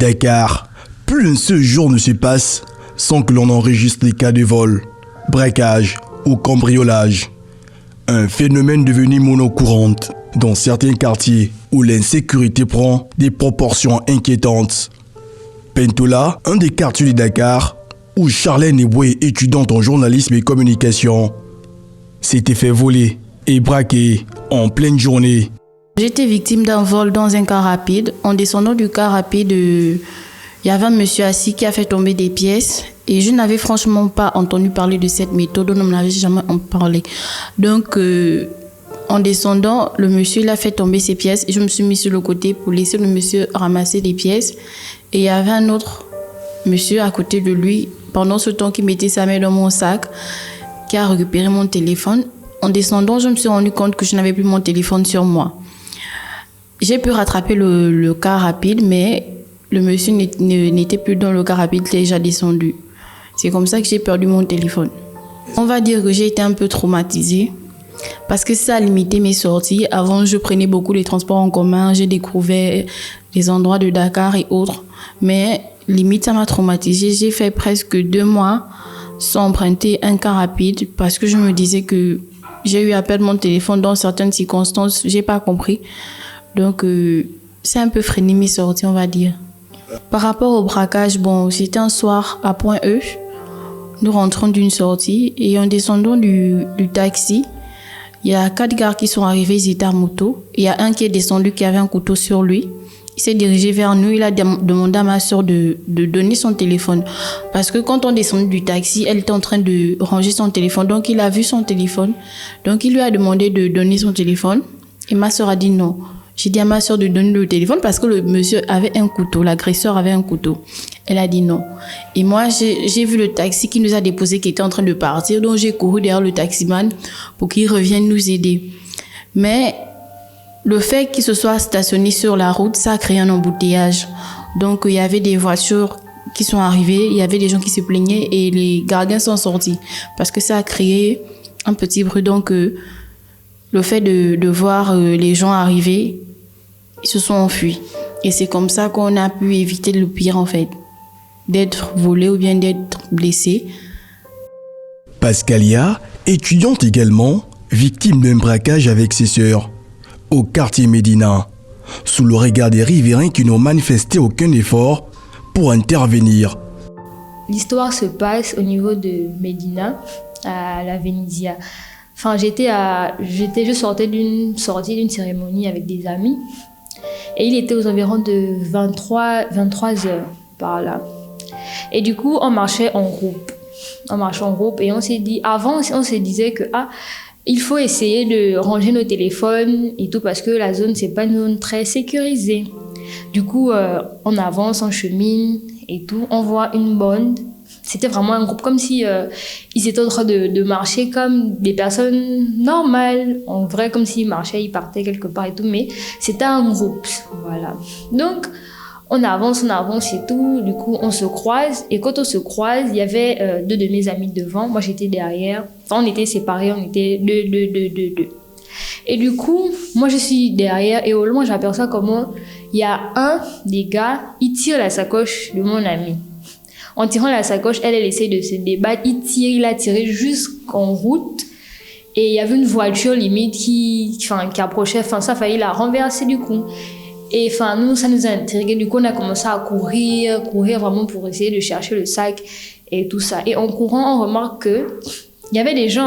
Dakar, plus un seul jour ne se passe sans que l'on enregistre les cas de vol, braquage ou cambriolage. Un phénomène devenu monocourante dans certains quartiers où l'insécurité prend des proportions inquiétantes. Pentola, un des quartiers de Dakar, où Charlène Eboué, étudiante en journalisme et communication, s'était fait voler et braquer en pleine journée. J'étais victime d'un vol dans un car rapide. En descendant du car rapide, il y avait un monsieur assis qui a fait tomber des pièces. Et je n'avais franchement pas entendu parler de cette méthode, on n'en avait jamais parlé. Donc, en descendant, le monsieur il a fait tomber ses pièces et je me suis mis sur le côté pour laisser le monsieur ramasser les pièces. Et il y avait un autre monsieur à côté de lui, pendant ce temps, qui mettait sa main dans mon sac, qui a récupéré mon téléphone. En descendant, je me suis rendu compte que je n'avais plus mon téléphone sur moi. J'ai pu rattraper le car rapide, mais le monsieur n'était plus dans le car rapide, il est déjà descendu. C'est comme ça que j'ai perdu mon téléphone. On va dire que j'ai été un peu traumatisée parce que ça a limité mes sorties. Avant, je prenais beaucoup les transports en commun, j'ai découvert les endroits de Dakar et autres. Mais limite, ça m'a traumatisée. J'ai fait presque 2 mois sans emprunter un car rapide parce que je me disais que j'ai eu à perdre mon téléphone dans certaines circonstances. J'ai pas compris. Donc, c'est un peu freiné mes sorties, on va dire. Par rapport au braquage, c'était un soir à Point-E. Nous rentrons d'une sortie et en descendant du taxi, il y a 4 gars qui sont arrivés, ils étaient à moto. Il y a un qui est descendu qui avait un couteau sur lui. Il s'est dirigé vers nous, il a demandé à ma soeur de donner son téléphone. Parce que quand on descendait du taxi, elle était en train de ranger son téléphone. Donc il a vu son téléphone. Donc il lui a demandé de donner son téléphone. Et ma soeur a dit non. J'ai dit à ma soeur de donner le téléphone parce que le monsieur avait un couteau, l'agresseur avait un couteau. Elle a dit non. Et moi, j'ai vu le taxi qui nous a déposé, qui était en train de partir. Donc, j'ai couru derrière le taximan pour qu'il revienne nous aider. Mais le fait qu'il se soit stationné sur la route, ça a créé un embouteillage. Donc, il y avait des voitures qui sont arrivées, il y avait des gens qui se plaignaient et les gardiens sont sortis parce que ça a créé un petit bruit. Donc, le fait de voir les gens arriver, ils se sont enfuis. Et c'est comme ça qu'on a pu éviter le pire, en fait, d'être volé ou bien d'être blessé. Pascalia, étudiante également, victime d'un braquage avec ses sœurs, au quartier Médina, sous le regard des riverains qui n'ont manifesté aucun effort pour intervenir. L'histoire se passe au niveau de Médina, à la Vénétia. Enfin, je sortais d'une cérémonie avec des amis et il était aux environs de 23 heures par là. Et du coup, on marchait en groupe. Et on s'est dit, avant, on se disait que il faut essayer de ranger nos téléphones et tout parce que la zone, c'est pas une zone très sécurisée. Du coup, on avance, on chemine et tout. On voit une bande. C'était vraiment un groupe comme si ils étaient en train de marcher comme des personnes normales. En vrai, comme s'ils marchaient, ils partaient quelque part et tout. Mais c'était un groupe, voilà. Donc, on avance et tout. Du coup, on se croise. Et quand on se croise, il y avait 2 de mes amis devant. Moi, j'étais derrière. Enfin, on était séparés. On était deux. Et du coup, moi, je suis derrière. Et au loin, j'aperçois comment il y a un des gars, il tire la sacoche de mon ami. En tirant la sacoche, elle essaie de se débattre. Il a tiré jusqu'en route. Et il y avait une voiture limite qui approchait. Enfin, ça fallait la renverser du coup. Et enfin, nous, ça nous a intrigués. Du coup, on a commencé à courir vraiment pour essayer de chercher le sac et tout ça. Et en courant, on remarque que il y avait des gens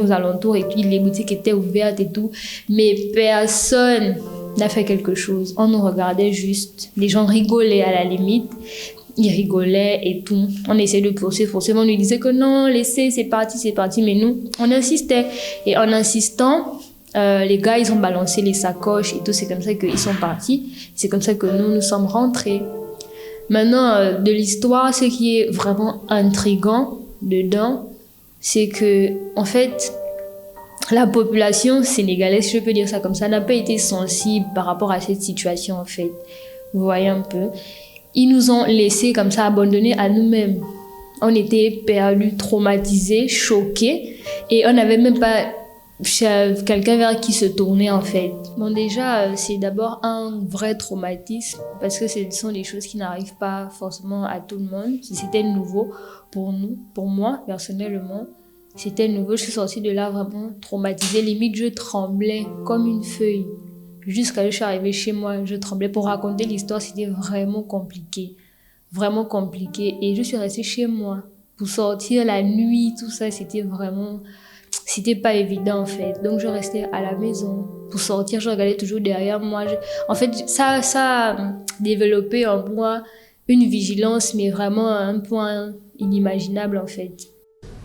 aux alentours et puis les boutiques étaient ouvertes et tout. Mais personne n'a fait quelque chose. On nous regardait juste. Les gens rigolaient à la limite. Ils rigolaient et tout. On essayait de poursuivre. Forcément, on nous disait que non, laissez, c'est parti. Mais nous, on insistait. Et en insistant, les gars, ils ont balancé les sacoches et tout. C'est comme ça qu'ils sont partis. C'est comme ça que nous sommes rentrés. Maintenant, de l'histoire, ce qui est vraiment intriguant dedans, c'est que, en fait, la population sénégalaise, je peux dire ça comme ça, n'a pas été sensible par rapport à cette situation, en fait. Vous voyez un peu. Ils nous ont laissés comme ça, abandonnés à nous-mêmes. On était perdus, traumatisés, choqués. Et on n'avait même pas quelqu'un vers qui se tourner en fait. Bon déjà, c'est d'abord un vrai traumatisme parce que ce sont des choses qui n'arrivent pas forcément à tout le monde. C'était nouveau pour nous, pour moi personnellement. C'était nouveau, je suis sortie de là vraiment traumatisée. Limite, je tremblais comme une feuille. Jusqu'à ce que je suis arrivée chez moi, je tremblais. Pour raconter l'histoire, c'était vraiment compliqué. Vraiment compliqué. Et je suis restée chez moi. Pour sortir la nuit, tout ça, c'était pas évident en fait. Donc je restais à la maison. Pour sortir, je regardais toujours derrière moi. En fait, ça a développé en moi une vigilance, mais vraiment à un point inimaginable en fait.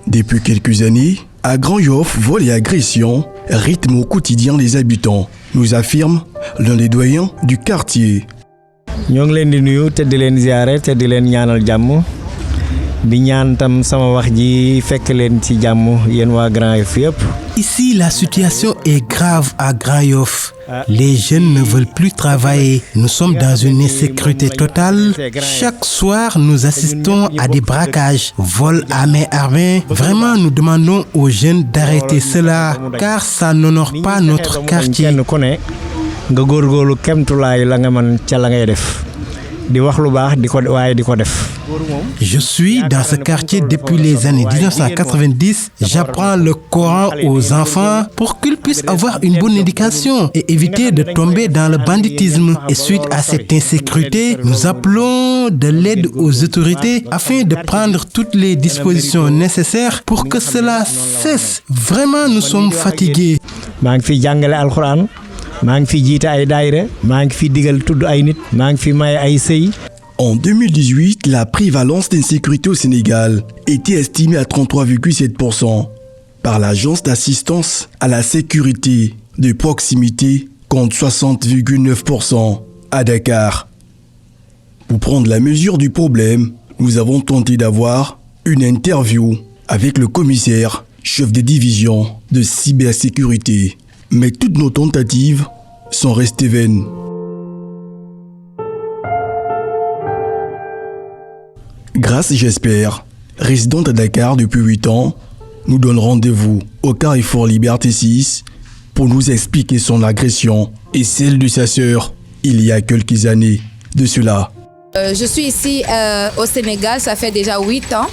Depuis quelques années, à Grand Yoff, vol et agression rythment au quotidien les habitants, nous affirme l'un des doyens du quartier. ñoo ngi leen di nuyu te di leen ziaré te di leen ñaanal jàmm di ñaan tam sama wax ji fekk leen ci jàmm yéen waa Grand Yoff yëpp. Ici, la situation est grave à Grand Yoff. Les jeunes ne veulent plus travailler. Nous sommes dans une insécurité totale. Chaque soir, nous assistons à des braquages, vols à main armée. Vraiment, nous demandons aux jeunes d'arrêter cela, car ça n'honore pas notre quartier. nga góorgóorlu kemtulaay la nga mën ca la ngay def di wax lu baax di ko def. Je suis dans ce quartier depuis les années 1990. J'apprends le Coran aux enfants pour qu'ils puissent avoir une bonne éducation et éviter de tomber dans le banditisme. Et suite à cette insécurité, nous appelons de l'aide aux autorités afin de prendre toutes les dispositions nécessaires pour que cela cesse. Vraiment, nous sommes fatigués. maa ngi fi jàngale alxuraan maa ngi fi jiite ay daayira maa ngi fi digal tudd ay nit maa ngi fi may ay sëy. En 2018, la prévalence d'insécurité au Sénégal était estimée à 33,7% par l'Agence d'assistance à la sécurité de proximité contre 60,9% à Dakar. Pour prendre la mesure du problème, nous avons tenté d'avoir une interview avec le commissaire, chef de division de cybersécurité. Mais toutes nos tentatives sont restées vaines. Grâce, j'espère, résidente à Dakar depuis 8 ans, nous donne rendez-vous au Carrefour Liberté 6 pour nous expliquer son agression et celle de sa sœur il y a quelques années de cela. Je suis ici au Sénégal, ça fait déjà 8 ans.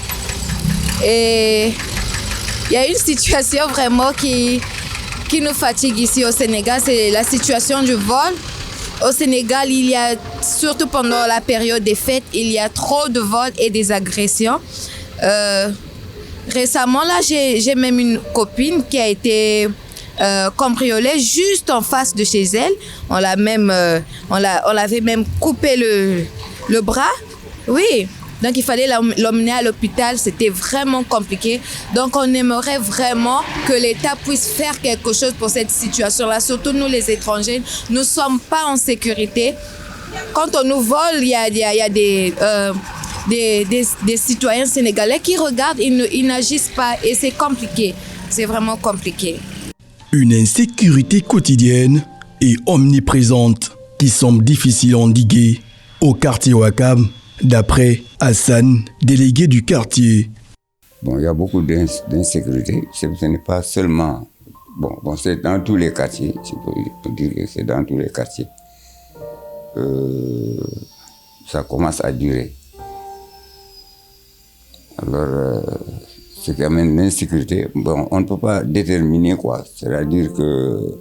Et il y a une situation vraiment qui nous fatigue ici au Sénégal, c'est la situation du vol. Au Sénégal, il y a, surtout pendant la période des fêtes, il y a trop de vols et des agressions. Récemment, là, j'ai même une copine qui a été cambriolée juste en face de chez elle. On l'avait même coupé le bras. Oui. Donc, il fallait l'emmener à l'hôpital. C'était vraiment compliqué. Donc, on aimerait vraiment que l'État puisse faire quelque chose pour cette situation-là. Surtout nous, les étrangers, nous ne sommes pas en sécurité. Quand on nous vole, il y a des citoyens sénégalais qui regardent, ils n'agissent pas et c'est compliqué. C'est vraiment compliqué. Une insécurité quotidienne et omniprésente qui semble difficile à endiguer au quartier Ouakam, d'après Hassan, délégué du quartier. Bon, il y a beaucoup d'insécurité. Ce n'est pas seulement... Bon, c'est dans tous les quartiers. Je peux dire que c'est dans tous les quartiers. Ça commence à durer. Alors, ce qui amène l'insécurité, bon, on ne peut pas déterminer quoi. C'est-à-dire que...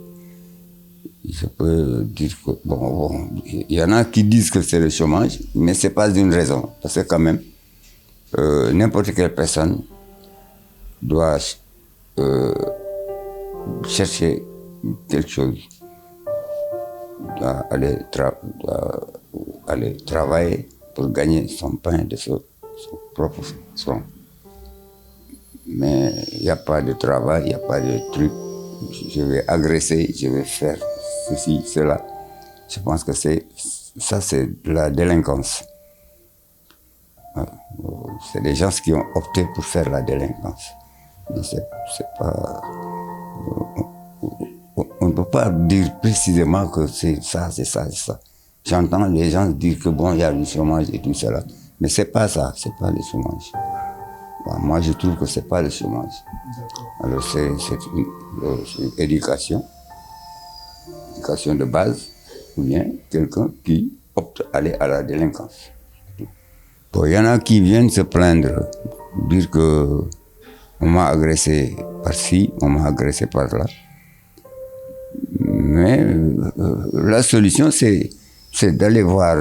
Je peux dire que, bon, il y en a qui disent que c'est le chômage, mais ce n'est pas une raison. Parce que quand même, n'importe quelle personne doit chercher quelque chose, doit aller travailler pour gagner son pain de son propre front. Mais il n'y a pas de travail, il n'y a pas de truc. Je vais agresser, je vais faire ceci, cela. Je pense que c'est la délinquance. C'est des gens qui ont opté pour faire la délinquance. Mais c'est pas... On ne peut pas dire précisément que c'est ça, c'est ça, c'est ça. J'entends les gens dire que bon, il y a le chômage et tout cela. Mais c'est pas ça, c'est pas le chômage. Moi, je trouve que ce n'est pas le chômage. Alors, c'est une éducation de base, ou bien quelqu'un qui opte à aller à la délinquance. Bon, il y en a qui viennent se plaindre, dire que on m'a agressé par-ci, on m'a agressé par-là. Mais la solution, c'est d'aller voir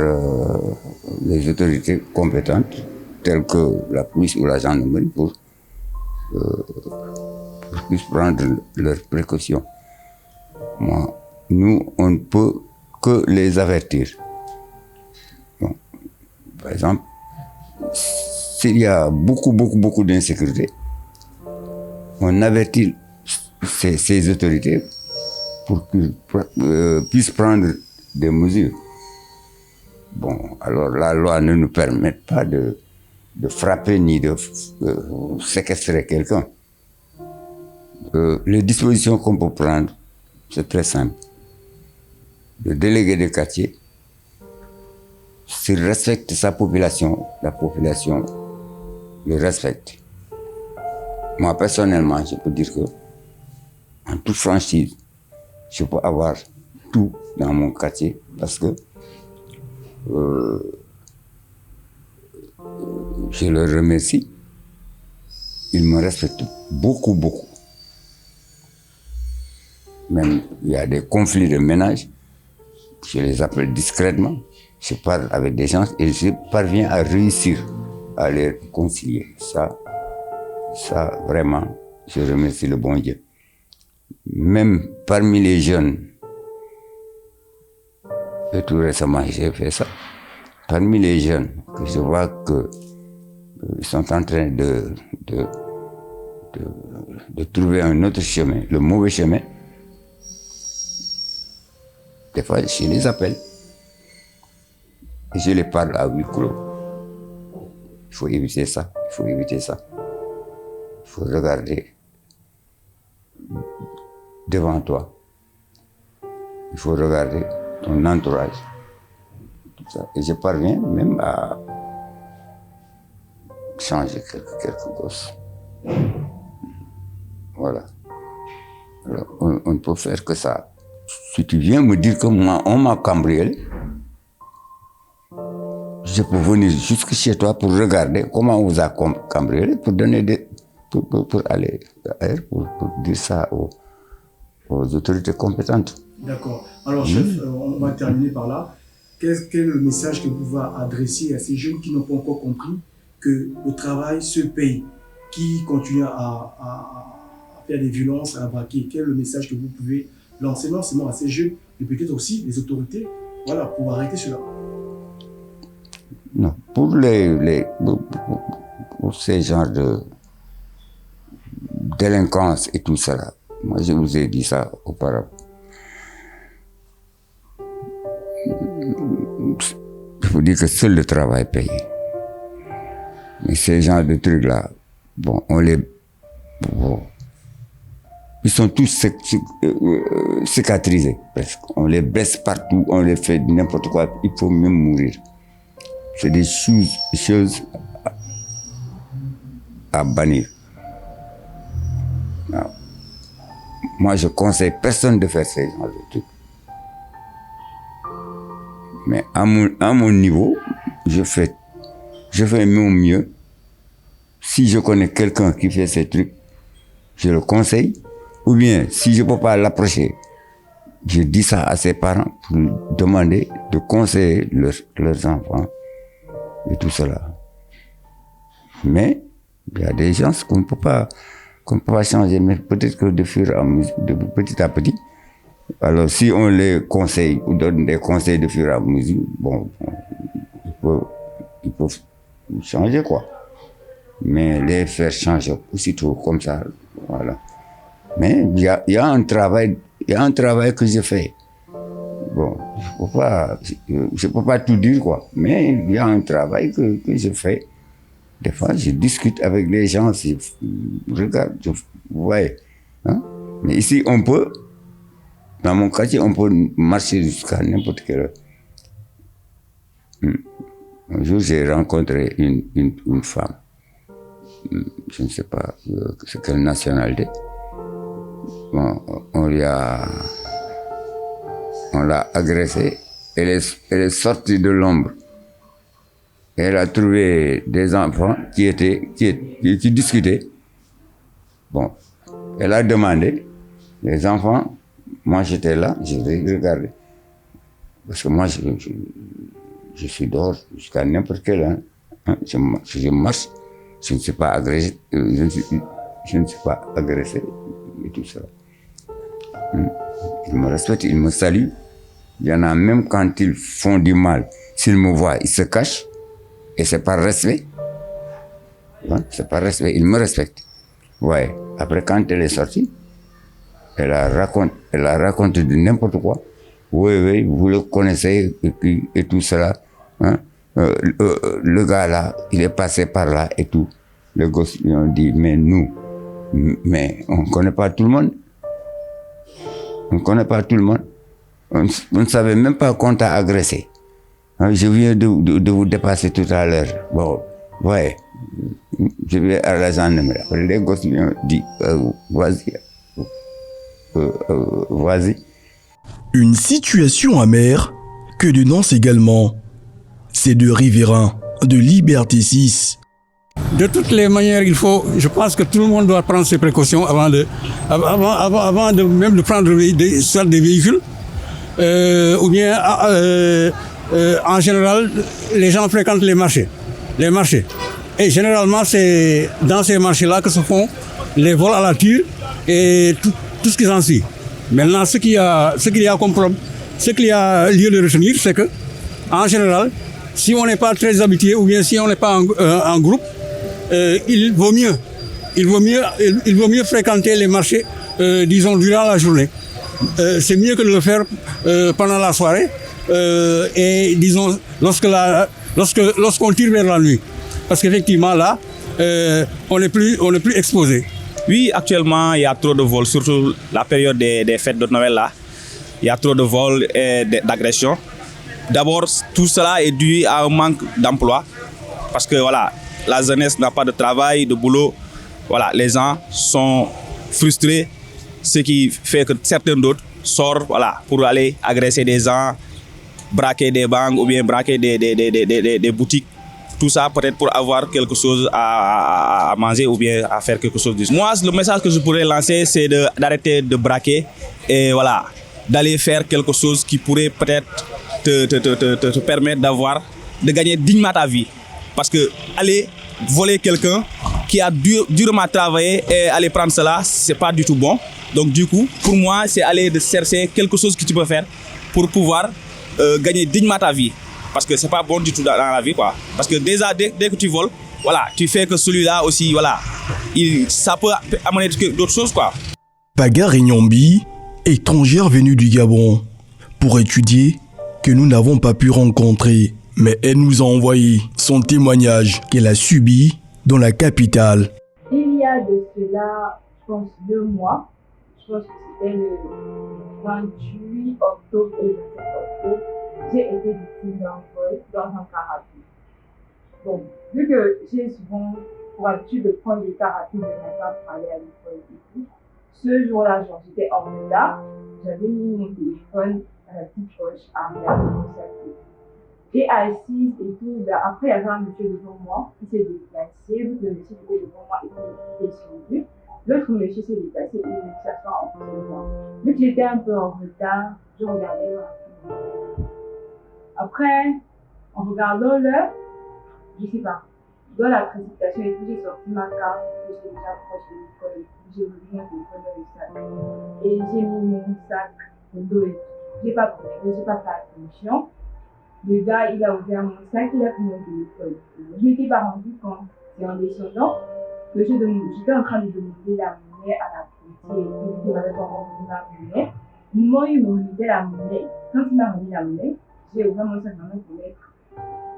les autorités compétentes, telles que la police ou la gendarmerie, pour qu'ils puissent prendre leurs précautions. Nous, on ne peut que les avertir. Bon, par exemple, s'il y a beaucoup d'insécurité, on avertit ces autorités pour qu'ils puissent prendre des mesures. Bon, alors la loi ne nous permet pas de frapper ni de séquestrer quelqu'un. Les dispositions qu'on peut prendre, c'est très simple. Le délégué de quartier, s'il respecte sa population, la population le respecte. Moi, personnellement, je peux dire que, en toute franchise, je peux avoir tout dans mon quartier parce que je le remercie. Il me respecte beaucoup. Même il y a des conflits de ménage, je les appelle discrètement, je parle avec des gens et je parviens à réussir à les concilier. Ça vraiment, je remercie le bon Dieu. Même parmi les jeunes, et tout récemment j'ai fait ça, parmi les jeunes, que je vois qu'ils sont en train de trouver un autre chemin, le mauvais chemin, des fois je les appelle et je les parle à huis clos. Il faut éviter ça, il faut regarder devant toi. Il faut regarder ton entourage. Tout ça. Et je parviens même à changer quelques gosses. Voilà. Alors, on ne peut faire que ça. Si tu viens me dire que moi, on m'a cambriolé, je peux venir jusque chez toi pour regarder comment on vous a cambriolé, pour donner pour aller ailleurs, pour dire ça aux autorités compétentes. D'accord. Alors, chef, on va terminer par là. Quel est le message que vous pouvez adresser à ces jeunes qui n'ont pas encore compris que le travail se paye, qui continuent à faire des violences, à braquer? Quel est le message que vous pouvez lancer non seulement à ces jeunes, mais peut-être aussi les autorités, voilà, pour arrêter cela? Non, pour ces genres de délinquance et tout ça, moi je vous ai dit ça auparavant. Je vous dis que seul le travail paye. Mais ces genres de trucs-là, bon, ils sont tous cicatrisés, presque. On les baisse partout, on les fait n'importe quoi, il faut même mourir. C'est des choses à bannir. Non. Moi, je conseille personne de faire ces genres de trucs. Mais à mon niveau, je fais mon mieux. Si je connais quelqu'un qui fait ces trucs, je le conseille. Ou bien, si je ne peux pas l'approcher, je dis ça à ses parents pour demander de conseiller leurs enfants et tout cela. Mais il y a des gens qu'on ne peut pas changer, mais peut-être que de petit à petit. Alors, si on les conseille ou donne des conseils de fur et à mesure, bon, ils peuvent changer, quoi. Mais les faire changer aussitôt comme ça, voilà. Mais il y a un travail que je fais. Bon, je peux pas tout dire, quoi. Mais il y a un travail que je fais. Des fois, je discute avec les gens, regarde, vous voyez. Hein? Mais ici, dans mon quartier, on peut marcher jusqu'à n'importe quelle heure. Un jour, j'ai rencontré une femme. je ne sais pas c'est quelle nationalité. Bon, on l'a agressée. Elle est sortie de l'ombre. Elle a trouvé des enfants qui discutaient. Bon, elle a demandé, les enfants, moi j'étais là, j'ai regardé. Parce que moi, je suis dehors jusqu'à n'importe quelle heure. Hein. Je marche, je ne suis pas agressé, je ne suis pas agressé et tout ça. Ils me respectent, ils me saluent. Il y en a même quand ils font du mal, s'ils me voient, ils se cachent. Et c'est par respect. Hein? C'est par respect, ils me respectent. Ouais. Après, quand elle est sortie, elle a raconté de n'importe quoi. Oui, vous le connaissez et tout cela. Hein? Le gars là, il est passé par là et tout. Les gosses lui ont dit, mais on ne connaît pas tout le monde. On ne connaît pas tout le monde. On ne savait même pas qu'on t'a agressé. Je viens de vous dépasser tout à l'heure. Bon, ouais, je vais à la gendarmerie. Après, les gosses lui ont dit, vas-y. Une situation amère que dénoncent également ces deux riverains de Liberté 6. De toutes les manières, je pense que tout le monde doit prendre ses précautions avant de prendre des véhicules. Ou bien, en général, les gens fréquentent les marchés. Et généralement, c'est dans ces marchés-là que se font les vols à la tire et tout ce qui s'ensuit. Maintenant, ce qu'il y a lieu de retenir, c'est que, en général, si on n'est pas très habitué ou bien si on n'est pas en groupe, il vaut mieux fréquenter les marchés, disons, durant la journée. C'est mieux que de le faire pendant la soirée et disons lorsqu'on tire vers la nuit. Parce qu'effectivement là, on n'est plus exposé. Oui, actuellement, il y a trop de vols, surtout la période des fêtes de Noël là. Il y a trop de vols et d'agressions. D'abord, tout cela est dû à un manque d'emploi. Parce que voilà, la jeunesse n'a pas de travail, de boulot. Voilà, les gens sont frustrés. Ce qui fait que certains d'autres sortent pour aller agresser des gens, braquer des banques ou bien braquer des boutiques. Tout ça peut-être pour avoir quelque chose à manger ou bien à faire quelque chose de... Moi, le message que je pourrais lancer, c'est d'arrêter de braquer et d'aller faire quelque chose qui pourrait peut-être te permettre de gagner dignement ta vie. Parce que aller voler quelqu'un qui a durement travaillé et aller prendre cela, c'est pas du tout bon. Donc du coup, pour moi, c'est aller de chercher quelque chose que tu peux faire pour pouvoir gagner dignement ta vie. Parce que c'est pas bon du tout dans la vie, quoi. Parce que déjà, dès que tu voles, tu fais que celui-là aussi, ça peut amener d'autres choses, quoi. Paga Nyombi, étrangère venue du Gabon, pour étudier, que nous n'avons pas pu rencontrer. Mais elle nous a envoyé son témoignage qu'elle a subi dans la capitale. Il y a de cela, je pense, 2 mois. Je pense que c'était le 28 octobre et le 27 octobre. J'ai été victime d'un vol dans un car rapide. Bon, vu que j'ai souvent pour habitude de prendre des cars rapides le matin pour aller à l'école et tout, ce jour-là, j'étais en retard. J'avais mis mon téléphone à la petite poche à regarder mon sac. Et assise et tout, après il y avait un monsieur devant moi qui s'est déplacé, vu que le monsieur qui était devant moi était descendu. L'autre monsieur s'est déplacé et il est s'asseoir en face de moi. Vu que j'étais un peu en retard, je regardais rapidement. Après, en regardant l'heure, je sais pas, dans la précipitation et tout, j'ai sorti ma carte, j'étais déjà proche de l'école et tout, j'ai ouvert mon téléphone dans le sac. Et j'ai mis mon sac au dos et tout. J'ai pas fait attention. Le gars, il a ouvert mon sac, il a pris mon téléphone. Je ne m'étais pas rendu compte. Et en descendant, j'étais en train de demander la monnaie à la policier. Il m'avait pas remis la monnaie. Au moment où il me remettait la monnaie, quand il m'a remis la monnaie, j'ai ouvert mon sac dans ma monnaie.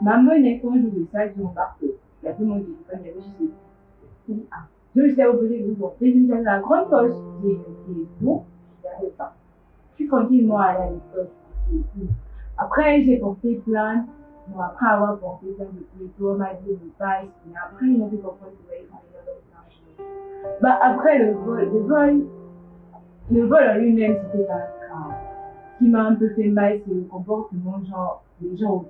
Ma monnaie, quand j'ouvre le sac, je remarque qu'il y avait mon téléphone, il y avait juste des... Je me suis opposée de vous. J'ai dit, la grande poche, j'ai été lourd, je n'arrivais pas. Je suis tranquillement allée à l'école. Après, j'ai porté plainte. Bon, après avoir porté plainte de tout, on m'a dit de pas. Mais après, ils m'ont fait comprendre que je Après le vol en lui-même, c'était pas grave. Ce qui m'a un peu fait mal, c'est le comportement des gens autour.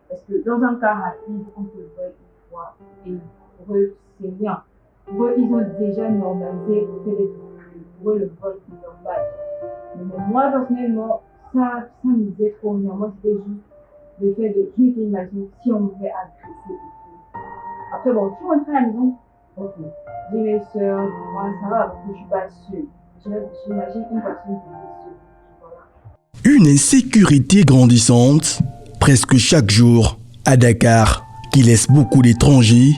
Parce que dans un cas rapide, on te vole une fois et pour eux, c'est rien. Pour eux, ils ont déjà normalisé pour eux, le vol, c'est normal. Mais moi, personnellement, ça me disait trop rien. Moi, c'était juste le fait de, je m'étais imaginé si on m'avait agressé et tout. Après, bon, je suis rentrée à la maison, ok. J'ai mes soeurs, moi, ça va parce que je suis pas seule. J'imagine une personne qui est seule. Voilà. Une insécurité grandissante, presque chaque jour, à Dakar, qui laisse beaucoup d'étrangers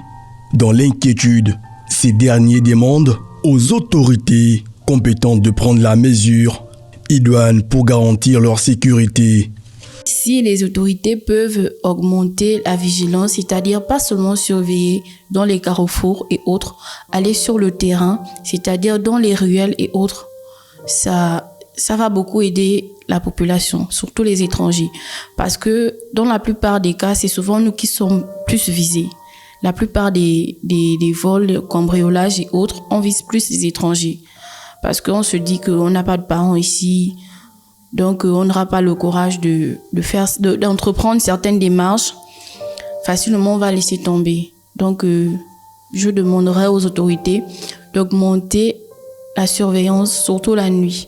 dans l'inquiétude. Ces derniers demandent aux autorités compétentes de prendre la mesure idoine pour garantir leur sécurité. Si les autorités peuvent augmenter la vigilance, c'est-à-dire pas seulement surveiller dans les carrefours et autres, aller sur le terrain, c'est-à-dire dans les ruelles et autres, ça va beaucoup aider la population, surtout les étrangers. Parce que dans la plupart des cas, c'est souvent nous qui sommes plus visés. La plupart des vols, cambriolages et autres, on vise plus les étrangers. Parce qu'on se dit qu'on n'a pas de parents ici, donc on n'aura pas le courage d'entreprendre certaines démarches. Facilement, on va laisser tomber. Donc, je demanderai aux autorités d'augmenter la surveillance, surtout la nuit.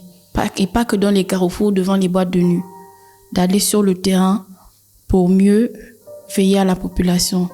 Et pas que dans les carrefours, devant les boîtes de nuit. D'aller sur le terrain pour mieux veiller à la population.